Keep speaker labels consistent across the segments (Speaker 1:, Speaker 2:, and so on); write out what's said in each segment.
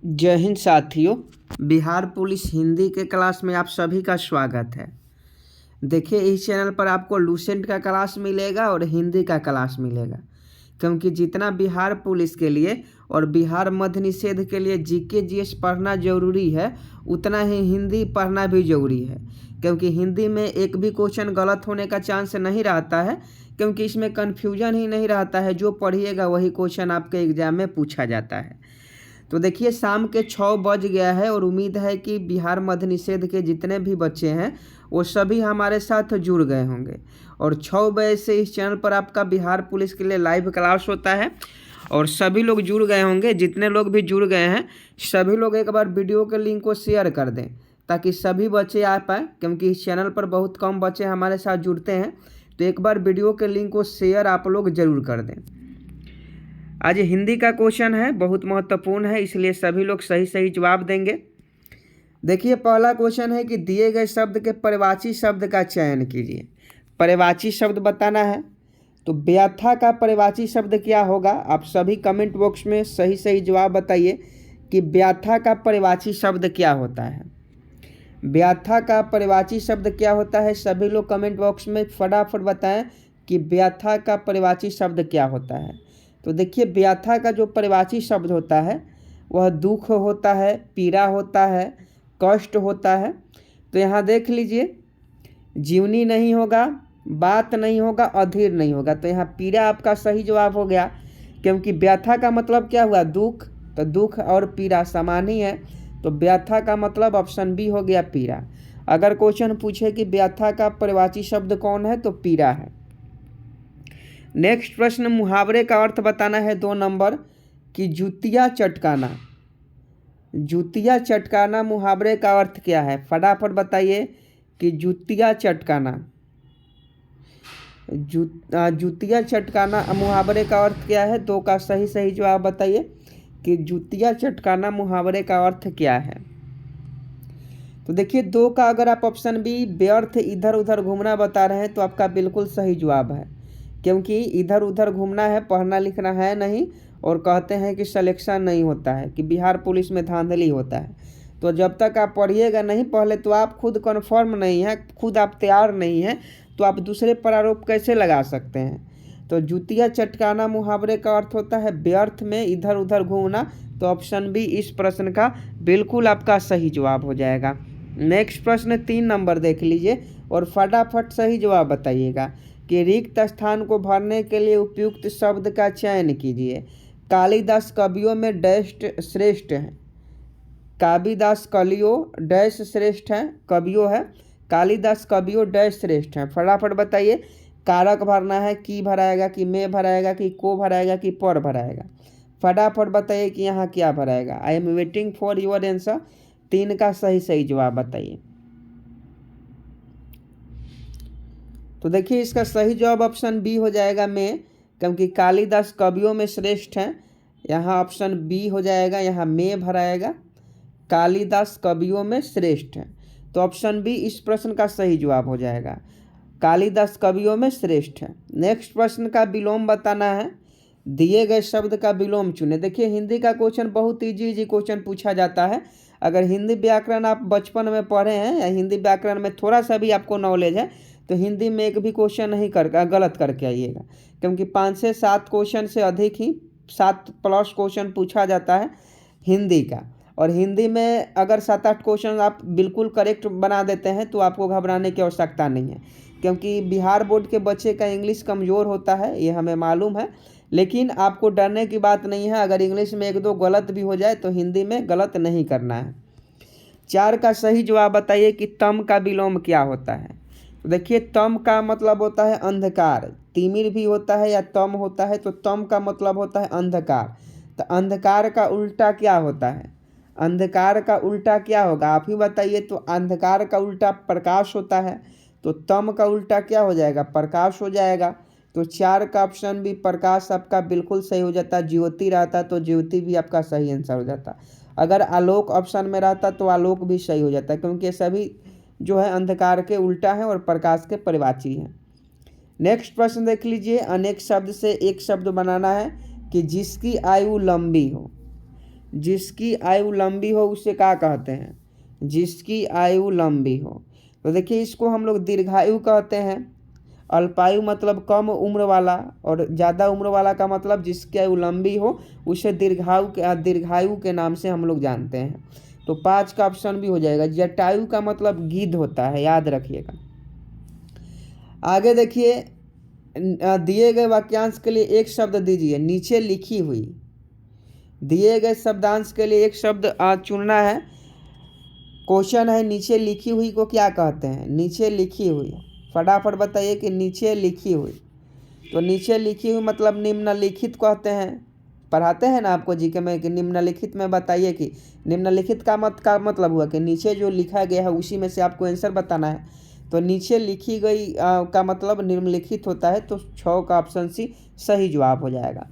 Speaker 1: जय हिंद साथियों। बिहार पुलिस हिंदी के क्लास में आप सभी का स्वागत है। देखिए, इस चैनल पर आपको लूसेंट का क्लास मिलेगा और हिंदी का क्लास मिलेगा, क्योंकि जितना बिहार पुलिस के लिए और बिहार मद्य निषेध के लिए जीके जीएस पढ़ना जरूरी है, उतना ही हिंदी पढ़ना भी जरूरी है। क्योंकि हिंदी में एक भी क्वेश्चन गलत होने का चांस नहीं रहता है, क्योंकि इसमें कन्फ्यूजन ही नहीं रहता है। जो पढ़िएगा वही क्वेश्चन आपके एग्जाम में पूछा जाता है। तो देखिए, शाम के 6 बज गया है और उम्मीद है कि बिहार मद्य निषेध के जितने भी बच्चे हैं वो सभी हमारे साथ जुड़ गए होंगे। और 6 बजे से इस चैनल पर आपका बिहार पुलिस के लिए लाइव क्लास होता है और सभी लोग जुड़ गए होंगे। जितने लोग भी जुड़ गए हैं सभी लोग एक बार वीडियो के लिंक को शेयर कर दें, ताकि सभी बच्चे आ पाए, क्योंकि इस चैनल पर बहुत कम बच्चे हमारे साथ जुड़ते हैं। तो एक बार वीडियो के लिंक को शेयर आप लोग ज़रूर कर दें। आज हिंदी का क्वेश्चन है, बहुत महत्वपूर्ण है, इसलिए सभी लोग सही सही जवाब देंगे। देखिए, पहला क्वेश्चन है कि दिए गए शब्द के पर्यायवाची शब्द का चयन कीजिए। पर्यायवाची शब्द बताना है, तो व्याथा का पर्यायवाची शब्द क्या होगा? आप सभी कमेंट बॉक्स में सही सही जवाब बताइए कि व्याथा का पर्यायवाची शब्द क्या होता है। व्याथा का पर्यायवाची शब्द क्या होता है? सभी लोग कमेंट बॉक्स में फटाफट बताएं कि व्याथा का पर्यायवाची शब्द क्या होता है। तो देखिए, व्याथा का जो पर्यायवाची शब्द होता है वह दुख होता है, पीड़ा होता है, कष्ट होता है। तो यहाँ देख लीजिए, जीवनी नहीं होगा, बात नहीं होगा, अधीर नहीं होगा। तो यहाँ पीड़ा आपका सही जवाब हो गया, क्योंकि व्याथा का मतलब क्या हुआ? दुख। तो दुख और पीड़ा समान ही है, तो व्याथा का मतलब ऑप्शन बी हो गया, पीड़ा। अगर क्वेश्चन पूछे कि व्याथा का पर्यायवाची शब्द कौन है, तो पीड़ा है। नेक्स्ट प्रश्न, मुहावरे का अर्थ बताना है 2 नंबर कि जूतिया चटकाना। जूतिया चटकाना मुहावरे का अर्थ क्या है? फटाफट बताइए कि जूतिया चटकाना, जूतिया चटकाना मुहावरे का अर्थ क्या है? 2 का सही सही जवाब बताइए कि जूतिया चटकाना मुहावरे का अर्थ क्या है। तो देखिए, 2 का अगर आप ऑप्शन बी व्यर्थ इधर उधर घूमना बता रहे हैं तो आपका बिल्कुल सही जवाब है, क्योंकि इधर उधर घूमना है, पढ़ना लिखना है नहीं। और कहते हैं कि सिलेक्शन नहीं होता है, कि बिहार पुलिस में धांधली होता है। तो जब तक आप पढ़िएगा नहीं पहले, तो आप खुद कन्फर्म नहीं है, खुद आप तैयार नहीं हैं, तो आप दूसरे पर आरोप कैसे लगा सकते हैं? तो जूतिया चटकाना मुहावरे का अर्थ होता है व्यर्थ में इधर उधर घूमना। तो ऑप्शन बी इस प्रश्न का बिल्कुल आपका सही जवाब हो जाएगा। नेक्स्ट प्रश्न 3 नंबर देख लीजिए और फटाफट सही जवाब बताइएगा कि रिक्त स्थान को भरने के लिए उपयुक्त शब्द का चयन कीजिए। कालिदास कवियों में डैश श्रेष्ठ हैं। कालिदास कलियो डैश श्रेष्ठ हैं, कवियों है। कालिदास कवियों डैश श्रेष्ठ हैं। फटाफट बताइए, कारक भरना है, की भराएगा, कि में भराएगा, कि को भराएगा, कि पर भराएगा। फटाफट बताइए कि यहाँ क्या भराएगा। I am waiting for your answer. 3 का सही सही जवाब बताइए। तो देखिए, इसका सही जवाब ऑप्शन बी हो जाएगा, में, क्योंकि कालिदास कवियों में श्रेष्ठ हैं। यहाँ ऑप्शन बी हो जाएगा, यहाँ में भराएगा, कालिदास कवियों में श्रेष्ठ हैं। तो ऑप्शन बी इस प्रश्न का सही जवाब हो जाएगा, कालिदास कवियों में श्रेष्ठ है। नेक्स्ट प्रश्न का विलोम बताना है। दिए गए शब्द का विलोम चुने। देखिए, हिंदी का क्वेश्चन बहुत इजी क्वेश्चन पूछा जाता है। अगर हिंदी व्याकरण आप बचपन में पढ़े हैं या हिंदी व्याकरण में थोड़ा सा भी आपको नॉलेज है, तो हिंदी में एक भी क्वेश्चन नहीं गलत करके आइएगा, क्योंकि 5 से 7 क्वेश्चन से अधिक ही 7+ क्वेश्चन पूछा जाता है हिंदी का। और हिंदी में अगर 7-8 क्वेश्चन आप बिल्कुल करेक्ट बना देते हैं तो आपको घबराने की आवश्यकता नहीं है, क्योंकि बिहार बोर्ड के बच्चे का इंग्लिश कमज़ोर होता है, ये हमें मालूम है। लेकिन आपको डरने की बात नहीं है, अगर इंग्लिश में 1-2 गलत भी हो जाए तो हिंदी में गलत नहीं करना है। 4 का सही जवाब बताइए कि तम का विलोम क्या होता है। तो देखिए, तम का मतलब होता है अंधकार। तिमिर भी होता है या तम होता है, तो तम का मतलब होता है अंधकार। तो अंधकार का उल्टा क्या होता है? अंधकार का उल्टा क्या होगा, आप ही बताइए। तो अंधकार का उल्टा प्रकाश होता है, तो तम का उल्टा क्या हो जाएगा? प्रकाश हो जाएगा। तो 4 का ऑप्शन भी प्रकाश आपका बिल्कुल सही हो जाता। ज्योति रहता तो ज्योति भी आपका सही आंसर हो जाता। अगर आलोक ऑप्शन में रहता तो आलोक भी सही हो जाता, क्योंकि ये सभी जो है अंधकार के उल्टा है और प्रकाश के पर्यायवाची हैं। नेक्स्ट प्रश्न देख लीजिए। अनेक शब्द से एक शब्द बनाना है कि जिसकी आयु लंबी हो। जिसकी आयु लंबी हो उसे क्या कहते हैं? जिसकी आयु लंबी हो। तो देखिए इसको हम लोग दीर्घायु कहते हैं। अल्पायु मतलब कम उम्र वाला, और ज़्यादा उम्र वाला का मतलब जिसकी आयु लंबी हो उसे दीर्घायु के नाम से हम लोग जानते हैं। तो 5 का ऑप्शन भी हो जाएगा। जटायु का मतलब गिद्ध होता है, याद रखिएगा। आगे देखिए, दिए गए वाक्यांश के लिए एक शब्द दीजिए। नीचे लिखी हुई, दिए गए शब्दांश के लिए एक शब्द चुनना है। क्वेश्चन है नीचे लिखी हुई को क्या कहते हैं? नीचे लिखी हुई, फटाफट बताइए कि नीचे लिखी हुई। तो नीचे लिखी हुई मतलब निम्नलिखित कहते हैं। पढ़ाते हैं ना आपको जीके में कि निम्नलिखित में बताइए कि निम्नलिखित का मतलब हुआ कि नीचे जो लिखा गया है उसी में से आपको आंसर बताना है। तो नीचे लिखी गई का मतलब निम्नलिखित होता है। तो 6 का ऑप्शन सी सही जवाब हो जाएगा।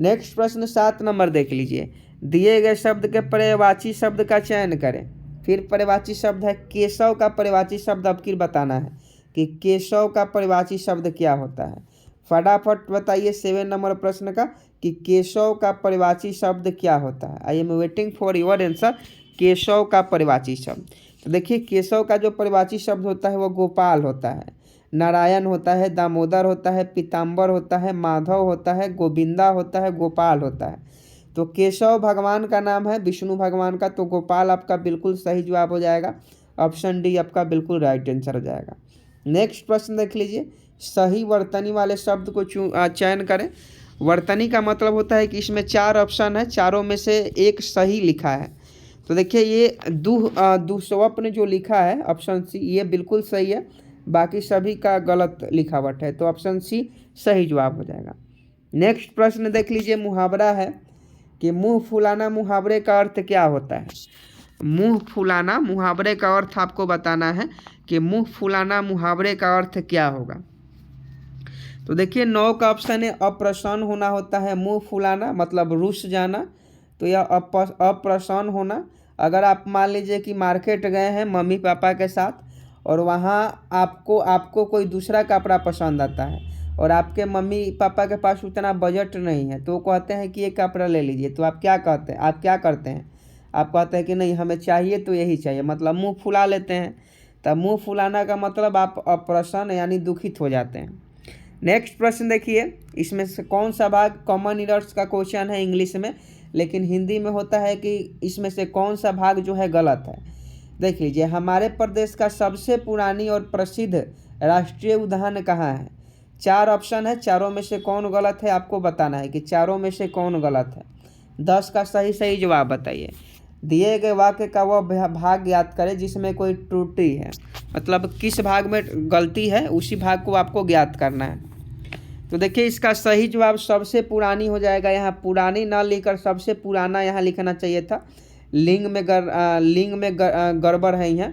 Speaker 1: नेक्स्ट प्रश्न 7 नंबर देख लीजिए। दिए गए शब्द के पर्यायवाची शब्द का चयन करें। फिर पर्यायवाची शब्द है केशव का पर्यायवाची शब्द अब फिर बताना है कि केशव का पर्यायवाची शब्द क्या होता है। फटाफट बताइए 7 नंबर प्रश्न का कि केशव का पर्यायवाची शब्द क्या होता है। आई am waiting for your answer. Keshav का पर्यायवाची शब्द, तो देखिए केशव का जो पर्यायवाची शब्द होता है वो गोपाल होता है, नारायण होता है, दामोदर होता है, पीताम्बर होता है, माधव होता है, गोविंदा होता है, गोपाल होता है। तो केशव भगवान का नाम है, विष्णु भगवान का। तो गोपाल आपका बिल्कुल सही जवाब हो जाएगा। ऑप्शन डी आपका बिल्कुल राइट आंसर हो जाएगा। नेक्स्ट प्रश्न देख लीजिए। सही वर्तनी वाले शब्द को चयन करें। वर्तनी का मतलब होता है कि इसमें 4 ऑप्शन है, चारों में से एक सही लिखा है। तो देखिए ये दुस्वप्न जो लिखा है ऑप्शन सी, ये बिल्कुल सही है। बाकी सभी का गलत लिखावट है। तो ऑप्शन सी सही जवाब हो जाएगा। नेक्स्ट प्रश्न देख लीजिए। मुहावरा है कि मुंह फुलाना मुहावरे का अर्थ क्या होता है? मुंह फुलाना मुहावरे का अर्थ आपको बताना है कि मुंह फुलाना मुहावरे का अर्थ क्या होगा। तो देखिए 9 का ऑप्शन है अप्रसन्न होना होता है मुंह फुलाना, मतलब रुस जाना। तो यह अप्रसन्न होना। अगर आप मान लीजिए कि मार्केट गए हैं मम्मी पापा के साथ और वहाँ आपको कोई दूसरा कपड़ा पसंद आता है और आपके मम्मी पापा के पास उतना बजट नहीं है, तो वो कहते हैं कि ये कपड़ा ले लीजिए। तो आप क्या कहते हैं? आप क्या करते हैं? आप कहते हैं कि नहीं हमें चाहिए तो यही चाहिए, मतलब मुंह फुला लेते हैं। तब मुंह फुलाना का मतलब आप अप्रसन्न यानी दुखित हो जाते हैं। नेक्स्ट प्रश्न देखिए। इसमें से कौन सा भाग कॉमन एरर्स का क्वेश्चन है इंग्लिश में, लेकिन हिंदी में होता है कि इसमें से कौन सा भाग जो है गलत है। देख लीजिए। हमारे प्रदेश का सबसे पुरानी और प्रसिद्ध राष्ट्रीय उद्यान कहाँ है? 4 ऑप्शन है, चारों में से कौन गलत है आपको बताना है कि चारों में से कौन गलत है। 10 का सही जवाब बताइए। दिए गए वाक्य का वह भाग ज्ञात करें जिसमें कोई त्रुटि है, मतलब किस भाग में गलती है उसी भाग को आपको ज्ञात करना है। तो देखिए इसका सही जवाब सबसे पुरानी हो जाएगा। यहाँ पुरानी ना लिखकर सबसे पुराना यहाँ लिखना चाहिए था। लिंग में गड़बड़ है यहाँ,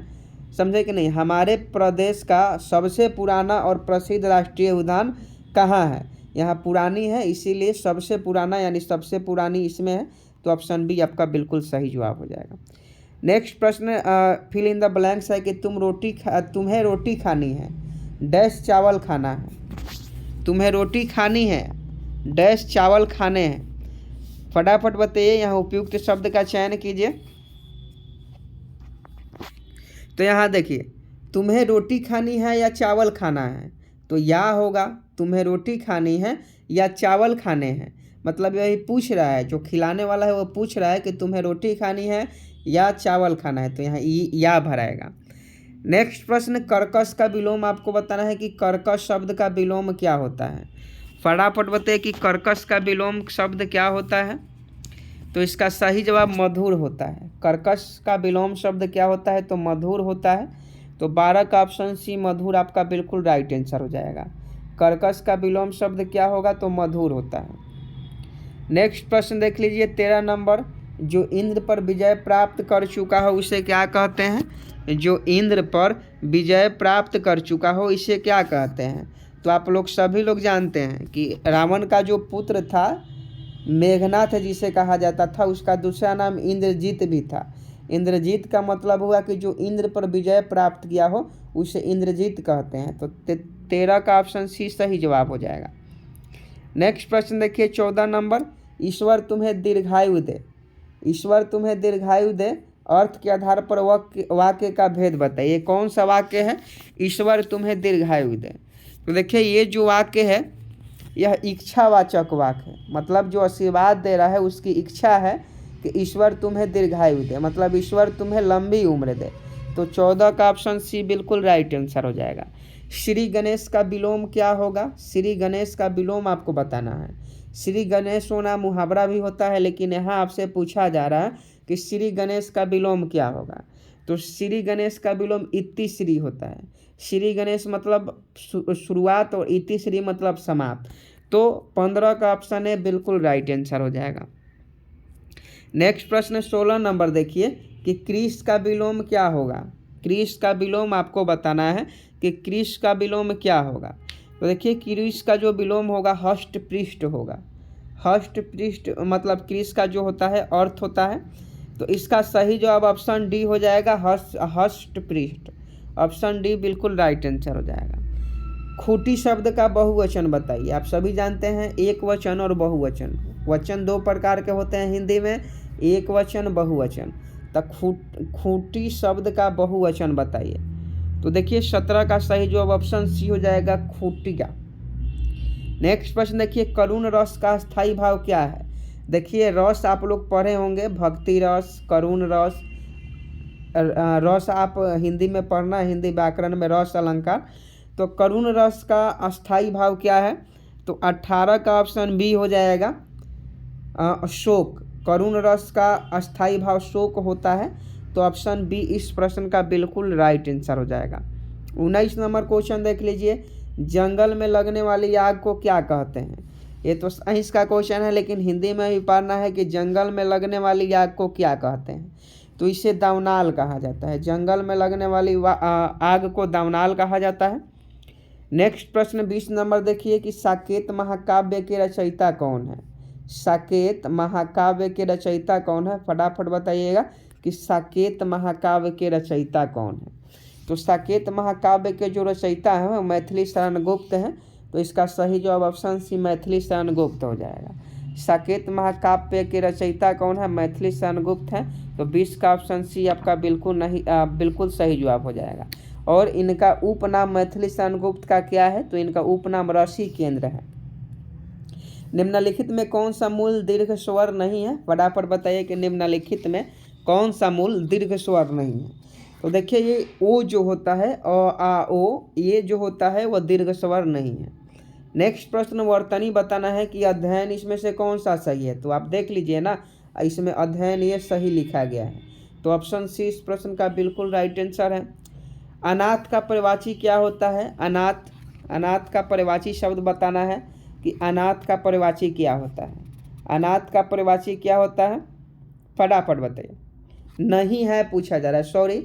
Speaker 1: समझे कि नहीं। हमारे प्रदेश का सबसे पुराना और प्रसिद्ध राष्ट्रीय उद्यान कहाँ है? यहाँ पुरानी है, इसीलिए सबसे पुराना यानी सबसे पुरानी इसमें है। तो ऑप्शन बी आपका बिल्कुल सही जवाब हो जाएगा। नेक्स्ट प्रश्न फिल इन द ब्लैंक्स है कि तुम्हें रोटी खानी है, डैश चावल खाना है। तुम्हें रोटी खानी है, डैश चावल खाने हैं। फटाफट बताइए। यहाँ उपयुक्त शब्द का चयन कीजिए। तो यहाँ देखिए तुम्हें रोटी खानी है या चावल खाना है, तो या होगा तुम्हें रोटी खानी है या चावल खाने हैं। मतलब यही पूछ रहा है, जो खिलाने वाला है वो पूछ रहा है कि तुम्हें रोटी खानी है या चावल खाना है। तो यहाँ या भराएगा। नेक्स्ट प्रश्न कर्कश का विलोम आपको बताना है कि कर्कश शब्द का विलोम क्या होता है। फटाफट बताइए कि कर्कश का विलोम शब्द क्या होता है। तो इसका सही जवाब मधुर होता है। कर्कश का विलोम शब्द क्या होता है? तो मधुर होता है। तो 12 का ऑप्शन सी मधुर आपका बिल्कुल राइट आंसर हो जाएगा। कर्कश का विलोम शब्द क्या होगा? तो मधुर होता है। नेक्स्ट प्रश्न देख लीजिए 13 नंबर। जो इंद्र पर विजय प्राप्त कर चुका हो उसे क्या कहते हैं? जो इंद्र पर विजय प्राप्त कर चुका हो इसे क्या कहते हैं? तो आप लोग सभी लोग जानते हैं कि रावण का जो पुत्र था मेघनाथ जिसे कहा जाता था, उसका दूसरा नाम इंद्रजीत भी था। इंद्रजीत का मतलब हुआ कि जो इंद्र पर विजय प्राप्त किया हो उसे इंद्रजीत कहते हैं। तो 13 का ऑप्शन सी सही जवाब हो जाएगा। नेक्स्ट प्रश्न देखिए 14 नंबर। ईश्वर तुम्हें दीर्घायु दे, ईश्वर तुम्हें दीर्घायु दे, अर्थ के आधार पर वाक्य का भेद बताइए। कौन सा वाक्य है? ईश्वर तुम्हें दीर्घायु दे। तो देखिए ये जो वाक्य है यह इच्छावाचक वाक्य है, मतलब जो आशीर्वाद दे रहा है उसकी इच्छा है कि ईश्वर तुम्हें दीर्घायु दे, मतलब ईश्वर तुम्हें लंबी उम्र दे। तो 14 का ऑप्शन सी बिल्कुल राइट आंसर हो जाएगा। श्री गणेश का विलोम क्या होगा? श्री गणेश का विलोम आपको बताना है। श्री गणेश होना मुहावरा भी होता है, लेकिन यहाँ आपसे पूछा जा रहा है कि श्री गणेश का विलोम क्या होगा। तो श्री गणेश का विलोम इति श्री होता है। श्री गणेश मतलब शुरुआत और इति श्री मतलब समाप्त। तो 15 का ऑप्शन है बिल्कुल राइट आंसर हो जाएगा। नेक्स्ट प्रश्न 16 नंबर देखिए कि क्रिस का विलोम क्या होगा। क्रिस का विलोम आपको बताना है कि क्रिस का विलोम क्या होगा। तो देखिए क्रिस का जो विलोम होगा हष्ट पृष्ठ होगा। हष्ट पृष्ठ मतलब क्रिस का जो होता है अर्थ होता है। तो इसका सही जवाब ऑप्शन डी हो जाएगा, हष्ट पृष्ठ। ऑप्शन डी बिल्कुल राइट आंसर हो जाएगा। खूंटी शब्द का बहुवचन बताइए। आप सभी जानते हैं एक वचन और बहुवचन। वचन दो प्रकार के होते हैं हिंदी में, एक वचन बहुवचन। तो खूंटी शब्द का बहुवचन बताइए। तो देखिए 17 का सही जवाब ऑप्शन सी हो जाएगा, खूंटिया। नेक्स्ट प्रश्न देखिए करुण रस का स्थायी भाव क्या है। देखिए रस आप लोग पढ़े होंगे, भक्ति रस, करुण रस। रस आप हिंदी में पढ़ना, हिंदी व्याकरण में रस अलंकार। तो करुण रस का अस्थाई भाव क्या है? तो 18 का ऑप्शन बी हो जाएगा, शोक। करुण रस का अस्थाई भाव शोक होता है। तो ऑप्शन बी इस प्रश्न का बिल्कुल राइट आंसर हो जाएगा। 19 नंबर क्वेश्चन देख लीजिए, जंगल में लगने वाली आग को क्या कहते हैं। ये तो साइंस का क्वेश्चन है, लेकिन हिंदी में भी पढ़ना है कि जंगल में लगने वाली आग को क्या कहते हैं। तो इसे दावनाल कहा जाता है। जंगल में लगने वाली आग को दावनाल कहा जाता है। नेक्स्ट प्रश्न 20 नंबर देखिए कि साकेत महाकाव्य के रचयिता कौन है। साकेत महाकाव्य के रचयिता कौन है? फटाफट बताइएगा कि साकेत महाकाव्य के रचयिता कौन है। तो साकेत महाकाव्य के जो रचयिता है वो मैथिली शरण गुप्त हैं। तो इसका सही जवाब ऑप्शन सी मैथिली शरण गुप्त हो जाएगा। साकेत महाकाव्य के रचयिता कौन है? मैथिली शरण गुप्त हैं। तो 20 का ऑप्शन सी आपका बिल्कुल सही जवाब हो जाएगा। और इनका उपनाम मैथिली शरण गुप्त का क्या है? तो इनका उपनाम ऋषि केंद्र है। निम्नलिखित में कौन सा मूल दीर्घ स्वर नहीं है? फटाफट बताइए कि निम्नलिखित में कौन सा मूल दीर्घ स्वर नहीं है। तो देखिए ये ओ जो होता है, अ आ ओ, ये जो होता है वह दीर्घ स्वर नहीं है। नेक्स्ट प्रश्न वर्तनी बताना है कि अध्ययन इसमें से कौन सा सही है। तो आप देख लीजिए ना, इसमें अध्ययन ये सही लिखा गया है। तो ऑप्शन सी इस प्रश्न का बिल्कुल राइट आंसर है। अनाथ का परिवाची क्या होता है? अनाथ का परिवाची शब्द बताना है कि अनाथ का परिवाची क्या होता है। अनाथ का परिवाची क्या होता है? फटाफट बताइए। नहीं है पूछा जा रहा है, सॉरी,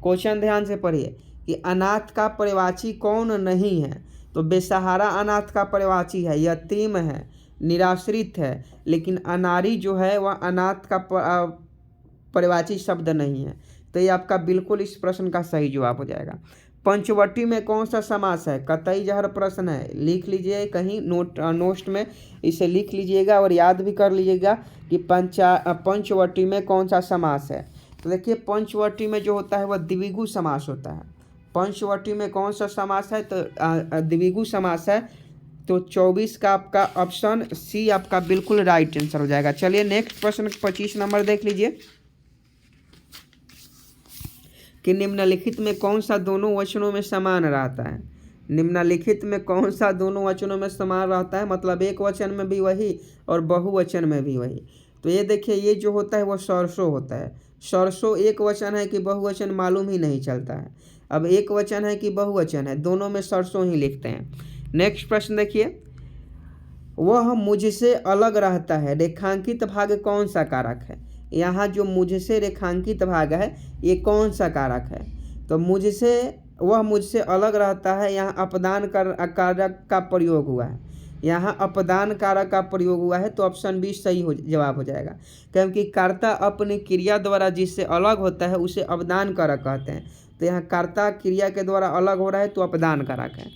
Speaker 1: क्वेश्चन ध्यान से पढ़िए कि अनाथ का परिवाची कौन नहीं है। तो बेसहारा अनाथ का परिवाची है, यतीम है, निराश्रित है। लेकिन अनारी जो है वह अनाथ का परिवाची शब्द नहीं है। तो ये आपका बिल्कुल इस प्रश्न का सही जवाब हो जाएगा। पंचवटी में कौन सा समास है? कतई जहर प्रश्न है, लिख लीजिए कहीं नोट में इसे लिख लीजिएगा और याद भी कर लीजिएगा कि पंचवटी में कौन सा समास है। तो देखिए पंचवटी में जो होता है वह द्विगु समास होता है। पंचवटी में कौन सा समास है? तो द्विगु समास है। तो 24 का आपका ऑप्शन सी आपका बिल्कुल राइट आंसर हो जाएगा। चलिए नेक्स्ट प्रश्न 25 नंबर देख लीजिए कि निम्नलिखित में कौन सा दोनों वचनों में समान रहता है। निम्नलिखित में कौन सा दोनों वचनों में समान रहता है, मतलब एक वचन में भी वही और बहुवचन में भी वही। तो ये देखिए ये जो होता है वो सरसों होता है। सरसों एक वचन है कि बहुवचन मालूम ही नहीं चलता है। अब एक वचन है कि बहुवचन है, दोनों में सरसों ही लिखते हैं। नेक्स्ट प्रश्न देखिए, वह मुझसे अलग रहता है, रेखांकित भाग कौन सा कारक है। यहाँ जो मुझसे रेखांकित भाग है ये कौन सा कारक है? तो वह मुझसे अलग रहता है, यहाँ अपदान कारक का प्रयोग हुआ है। यहाँ अपदान कारक का प्रयोग हुआ है। तो ऑप्शन बी सही जवाब हो जाएगा, क्योंकि कर्ता अपनी क्रिया द्वारा जिससे अलग होता है उसे अपदान कारक कहते हैं। तो यहाँ कर्ता क्रिया के द्वारा अलग हो रहा है तो अपदान कारक है।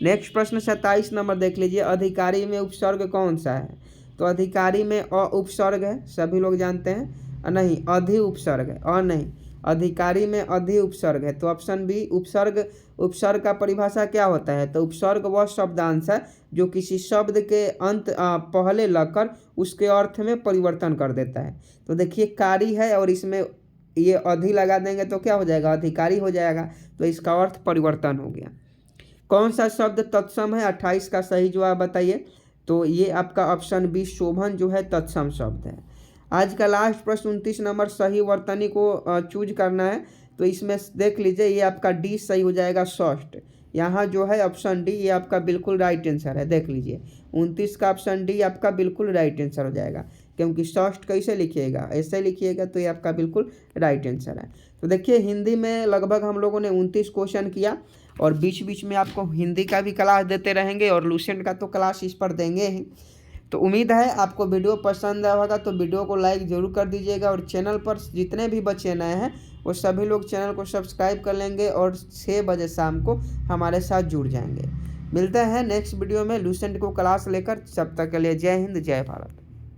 Speaker 1: नेक्स्ट प्रश्न 27 नंबर देख लीजिए, अधिकारी में उपसर्ग कौन सा है। तो अधिकारी में अ उपसर्ग है, सभी लोग जानते हैं। नहीं, अधि उपसर्ग है, और नहीं, अधिकारी में अधि उपसर्ग है। तो ऑप्शन बी उपसर्ग। उपसर्ग का परिभाषा क्या होता है? तो उपसर्ग वह शब्दांश है जो किसी शब्द के अंत पहले लगकर उसके अर्थ में परिवर्तन कर देता है। तो देखिए कारी है और इसमें ये अधि लगा देंगे तो क्या हो जाएगा? अधिकारी हो जाएगा। तो इसका अर्थ परिवर्तन हो गया। कौन सा शब्द तत्सम है? 28 का सही जवाब बताइए। तो ये आपका ऑप्शन बी शोभन जो है तत्सम शब्द है। आज का लास्ट प्रश्न 29 नंबर, सही वर्तनी को चूज करना है। तो इसमें देख लीजिए ये आपका डी सही हो जाएगा, षष्ठ। यहाँ जो है ऑप्शन डी ये आपका बिल्कुल राइट आंसर है। देख लीजिए 29 का ऑप्शन डी आपका बिल्कुल राइट आंसर हो जाएगा, क्योंकि षष्ठ कैसे लिखिएगा? ऐसे लिखिएगा तो ये आपका बिल्कुल राइट आंसर है। तो देखिए हिंदी में लगभग हम लोगों ने 29 क्वेश्चन किया और बीच बीच में आपको हिंदी का भी क्लास देते रहेंगे और लूसेंट का तो क्लास इस पर देंगे ही। तो उम्मीद है आपको वीडियो पसंद आया होगा, तो वीडियो को लाइक ज़रूर कर दीजिएगा और चैनल पर जितने भी बच्चे नए हैं वो सभी लोग चैनल को सब्सक्राइब कर लेंगे और 6 बजे शाम को हमारे साथ जुड़ जाएंगे। मिलते हैं नेक्स्ट वीडियो में लूसेंट को क्लास लेकर। तब तक के लिए जय हिंद, जय भारत।